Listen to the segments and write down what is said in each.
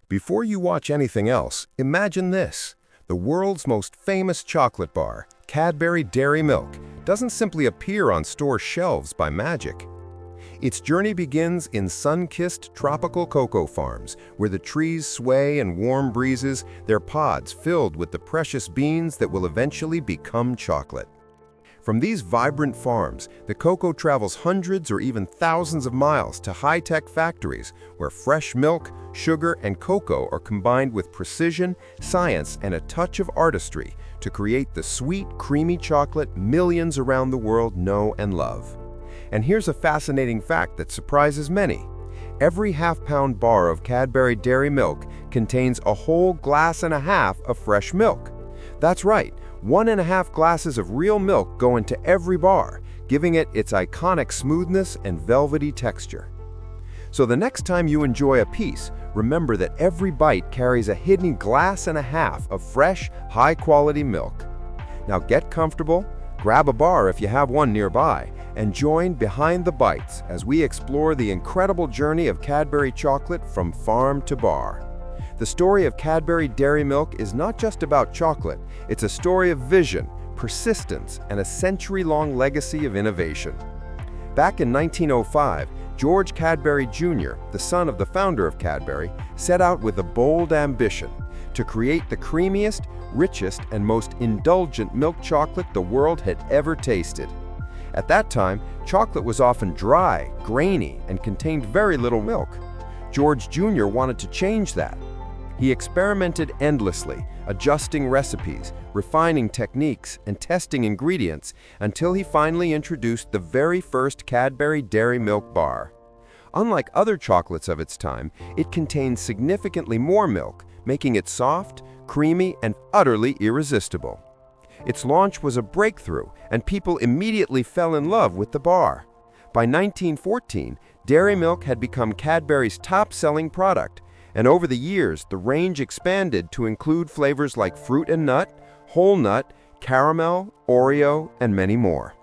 Before you watch anything else, imagine this. The world's most famous chocolate bar, Cadbury Dairy Milk, doesn't simply appear on store shelves by magic. Its journey begins in sun-kissed tropical cocoa farms, where the trees sway in warm breezes, their pods filled with the precious beans that will eventually become chocolate. From these vibrant farms, the cocoa travels hundreds or even thousands of miles to high-tech factories where fresh milk, sugar, and cocoa are combined with precision, science, and a touch of artistry to create the sweet, creamy chocolate millions around the world know and love. And here's a fascinating fact that surprises many. Every half-pound bar of Cadbury Dairy Milk contains a whole glass and a half of fresh milk. That's right, 1.5 glasses of real milk go into every bar, giving it its iconic smoothness and velvety texture. So the next time you enjoy a piece, remember that every bite carries a hidden glass and a half of fresh, high-quality milk. Now get comfortable, grab a bar if you have one nearby, and join Behind the Bites as we explore the incredible journey of Cadbury chocolate from farm to bar. The story of Cadbury Dairy Milk is not just about chocolate, it's a story of vision, persistence, and a century-long legacy of innovation. Back in 1905, George Cadbury Jr., the son of the founder of Cadbury, set out with a bold ambition to create the creamiest, richest, and most indulgent milk chocolate the world had ever tasted. At that time, chocolate was often dry, grainy, and contained very little milk. George Jr. wanted to change that. He experimented endlessly, adjusting recipes, refining techniques, and testing ingredients until he finally introduced the very first Cadbury Dairy Milk bar. Unlike other chocolates of its time, it contained significantly more milk, making it soft, creamy, and utterly irresistible. Its launch was a breakthrough, and people immediately fell in love with the bar. By 1914, Dairy Milk had become Cadbury's top-selling product, and over the years, the range expanded to include flavors like fruit and nut, whole nut, caramel, Oreo, and many more.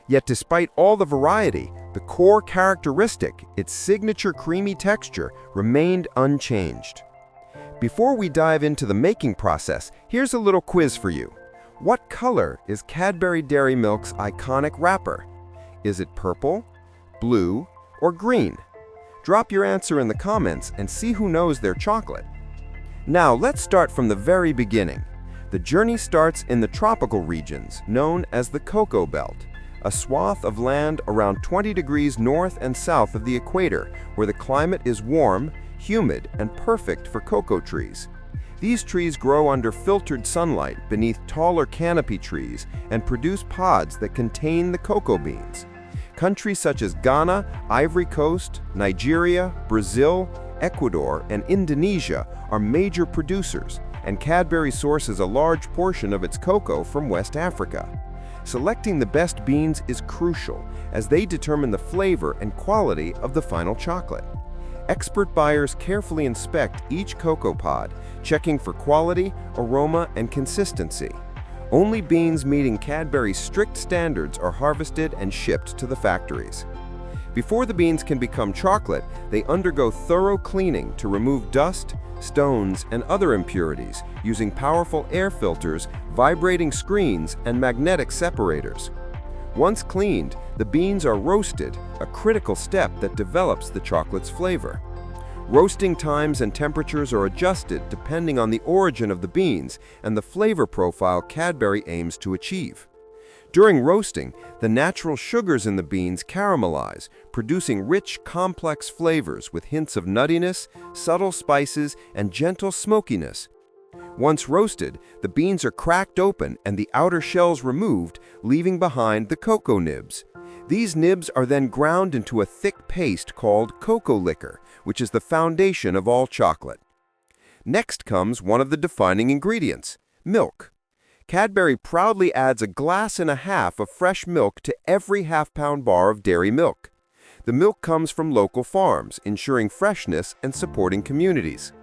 Yet despite all the variety, the core characteristic, its signature creamy texture, remained unchanged. Before we dive into the making process, here's a little quiz for you. What color is Cadbury Dairy Milk's iconic wrapper? Is it purple, blue, or green? Drop your answer in the comments and see who knows their chocolate. Now let's start from the very beginning. The journey starts in the tropical regions, known as the Cocoa Belt, a swath of land around 20 degrees north and south of the equator, where the climate is warm, humid, and perfect for cocoa trees. These trees grow under filtered sunlight beneath taller canopy trees and produce pods that contain the cocoa beans. Countries such as Ghana, Ivory Coast, Nigeria, Brazil, Ecuador, and Indonesia are major producers, and Cadbury sources a large portion of its cocoa from West Africa. Selecting the best beans is crucial, as they determine the flavor and quality of the final chocolate. Expert buyers carefully inspect each cocoa pod, checking for quality, aroma, and consistency. Only beans meeting Cadbury's strict standards are harvested and shipped to the factories. Before the beans can become chocolate, they undergo thorough cleaning to remove dust, stones, and other impurities using powerful air filters, vibrating screens, and magnetic separators. Once cleaned, the beans are roasted, a critical step that develops the chocolate's flavor. Roasting times and temperatures are adjusted depending on the origin of the beans and the flavor profile Cadbury aims to achieve. During roasting, the natural sugars in the beans caramelize, producing rich, complex flavors with hints of nuttiness, subtle spices, and gentle smokiness. Once roasted, the beans are cracked open and the outer shells removed, leaving behind the cocoa nibs. These nibs are then ground into a thick paste called cocoa liquor, which is the foundation of all chocolate. Next comes one of the defining ingredients, milk. Cadbury proudly adds a glass and a half of fresh milk to every half-pound bar of dairy milk. The milk comes from local farms, ensuring freshness and supporting communities.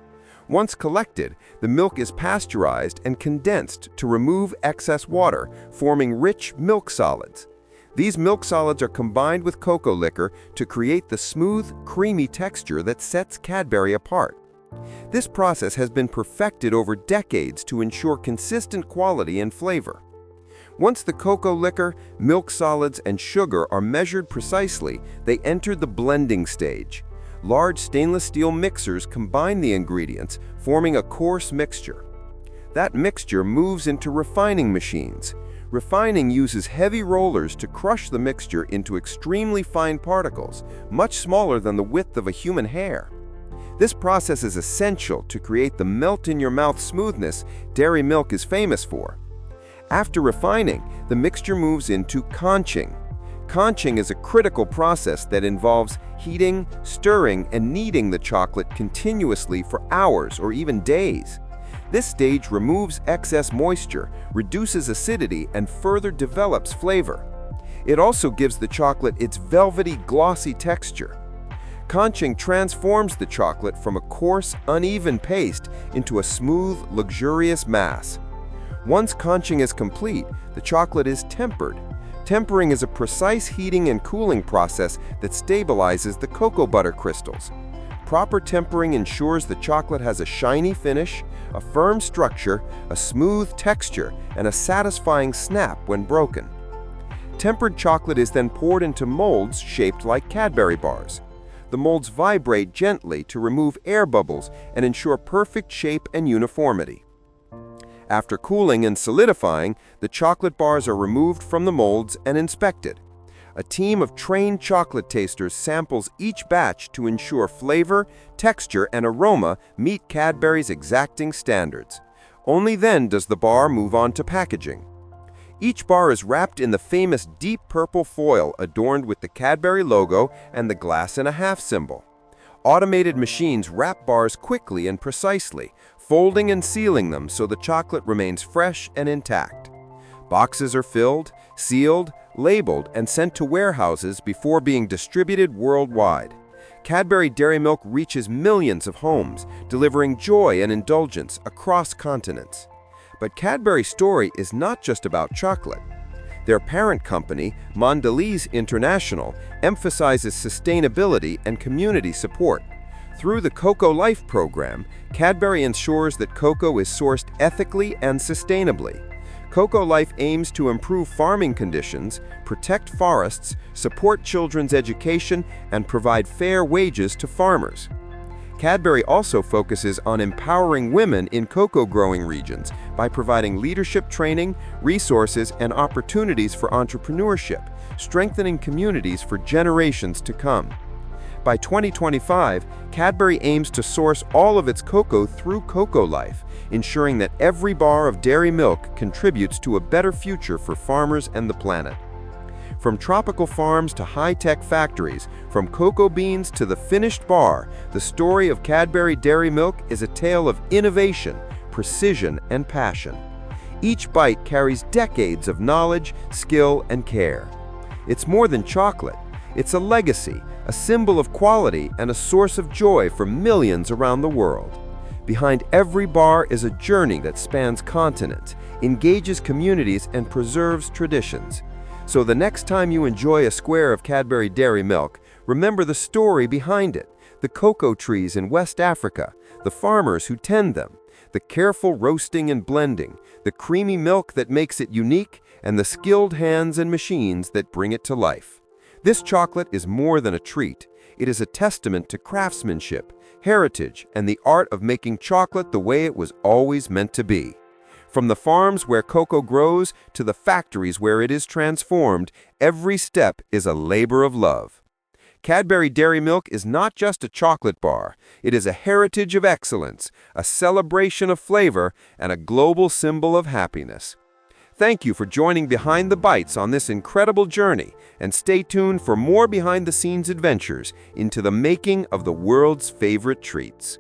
Once collected, the milk is pasteurized and condensed to remove excess water, forming rich milk solids. These milk solids are combined with cocoa liquor to create the smooth, creamy texture that sets Cadbury apart. This process has been perfected over decades to ensure consistent quality and flavor. Once the cocoa liquor, milk solids, and sugar are measured precisely, they enter the blending stage. Large stainless steel mixers combine the ingredients, forming a coarse mixture. That mixture moves into refining machines. Refining uses heavy rollers to crush the mixture into extremely fine particles, much smaller than the width of a human hair. This process is essential to create the melt-in-your-mouth smoothness dairy milk is famous for. After refining, the mixture moves into conching. Conching is a critical process that involves heating, stirring, and kneading the chocolate continuously for hours or even days. This stage removes excess moisture, reduces acidity, and further develops flavor. It also gives the chocolate its velvety, glossy texture. Conching transforms the chocolate from a coarse, uneven paste into a smooth, luxurious mass. Once conching is complete, the chocolate is tempered. Tempering is a precise heating and cooling process that stabilizes the cocoa butter crystals. Proper tempering ensures the chocolate has a shiny finish, a firm structure, a smooth texture, and a satisfying snap when broken. Tempered chocolate is then poured into molds shaped like Cadbury bars. The molds vibrate gently to remove air bubbles and ensure perfect shape and uniformity. After cooling and solidifying, the chocolate bars are removed from the molds and inspected. A team of trained chocolate tasters samples each batch to ensure flavor, texture, and aroma meet Cadbury's exacting standards. Only then does the bar move on to packaging. Each bar is wrapped in the famous deep purple foil adorned with the Cadbury logo and the glass-and-a-half symbol. Automated machines wrap bars quickly and precisely, folding and sealing them so the chocolate remains fresh and intact. Boxes are filled, sealed, labeled, and sent to warehouses before being distributed worldwide. Cadbury Dairy Milk reaches millions of homes, delivering joy and indulgence across continents. But Cadbury's story is not just about chocolate. Their parent company, Mondelez International, emphasizes sustainability and community support. Through the Cocoa Life program, Cadbury ensures that cocoa is sourced ethically and sustainably. Cocoa Life aims to improve farming conditions, protect forests, support children's education, and provide fair wages to farmers. Cadbury also focuses on empowering women in cocoa-growing regions by providing leadership training, resources, and opportunities for entrepreneurship, strengthening communities for generations to come. By 2025, Cadbury aims to source all of its cocoa through Cocoa Life, ensuring that every bar of dairy milk contributes to a better future for farmers and the planet. From tropical farms to high-tech factories, from cocoa beans to the finished bar, the story of Cadbury Dairy Milk is a tale of innovation, precision, and passion. Each bite carries decades of knowledge, skill, and care. It's more than chocolate. It's a legacy, a symbol of quality, and a source of joy for millions around the world. Behind every bar is a journey that spans continents, engages communities, and preserves traditions. So the next time you enjoy a square of Cadbury Dairy Milk, remember the story behind it, the cocoa trees in West Africa, the farmers who tend them, the careful roasting and blending, the creamy milk that makes it unique, and the skilled hands and machines that bring it to life. This chocolate is more than a treat. It is a testament to craftsmanship, heritage, and the art of making chocolate the way it was always meant to be. From the farms where cocoa grows to the factories where it is transformed, every step is a labor of love. Cadbury Dairy Milk is not just a chocolate bar. It is a heritage of excellence, a celebration of flavor, and a global symbol of happiness. Thank you for joining Behind the Bites on this incredible journey, and stay tuned for more behind-the-scenes adventures into the making of the world's favorite treats.